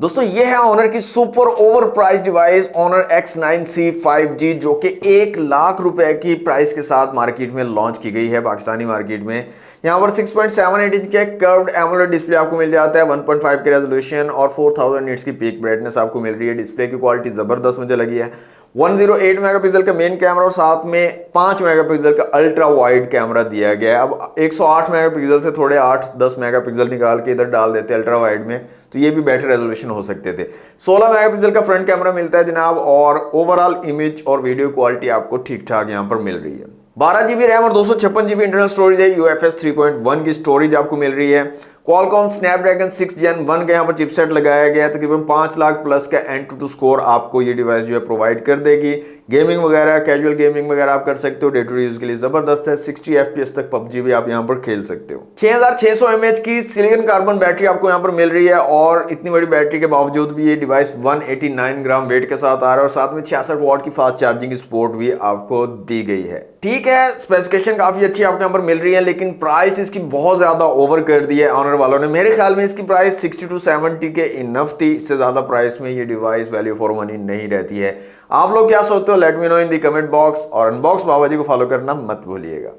दोस्तों ये है ऑनर की super over price device Honor X9C 5G जो कि 1 लाख रुपए की प्राइस के साथ मार्केट में लॉन्च की गई है पाकिस्तानी मार्केट में। यहाँ पर 6.78 इंच के कर्व्ड एमोलेड डिस्प्ले आपको मिल जाता है, 1.5 के रेजोल्यूशन और 4000 निट्स की पीक ब्राइटनेस आपको मिल रही है। डिस्प्ले की क्वालिटी जबरदस्त मुझे लगी है। 108 मेगापिक्सल का मेन कैमरा और साथ में 5 मेगापिक्सल का अल्ट्रा वाइड कैमरा दिया गया है। अब 108 मेगापिक्सल से थोड़े 8-10 मेगापिक्सल निकाल के इधर डाल देते अल्ट्रा वाइड में तो ये भी बेटर रेजोल्यूशन हो सकते थे। 16 मेगापिक्सल का फ्रंट कैमरा मिलता है जनाब और ओवरऑल इमेज और वीडियो क्वालिटी आपको ठीक ठाक यहाँ पर मिल रही है। 12 GB रैम और 256 GB इंटरनल स्टोरेज है। UFS 3.1 की स्टोरेज आपको मिल रही है। Qualcomm Snapdragon 6 Gen 1 का यहाँ पर चिपसेट लगाया गया है। तकरीबन 5 लाख प्लस का Antutu स्कोर आपको ये डिवाइस जो है प्रोवाइड कर देगी। गेमिंग वगैरह कैजुअल गेमिंग वगैरह आप कर सकते हो, डे टू डे यूज के लिए जबरदस्त है। 60 FPS तक PUBG भी आप यहाँ पर खेल सकते हो। 6600 mAh की सिलिकॉन कार्बन बैटरी आपको यहाँ पर मिल रही है और इतनी बड़ी बैटरी के बावजूद भी ये डिवाइस 189 ग्राम वेट के साथ आ रहा है और साथ में 66 वाट की फास्ट चार्जिंग की सपोर्ट भी आपको दी गई है। ठीक है, स्पेसिफिकेशन काफी अच्छी आपको यहाँ पर मिल रही है, लेकिन प्राइस इसकी बहुत ज्यादा ओवर कर दी है ऑनर वालों ने। मेरे ख्याल में इसकी प्राइस 60 to 70 के इनफ थी। इससे ज्यादा प्राइस में ये डिवाइस वैल्यू फॉर मनी नहीं रहती है। आप लोग क्या सोचते हो? लेट मी नो इन दी कमेंट बॉक्स और अनबॉक्स बाबा जी को फॉलो करना मत भूलिएगा।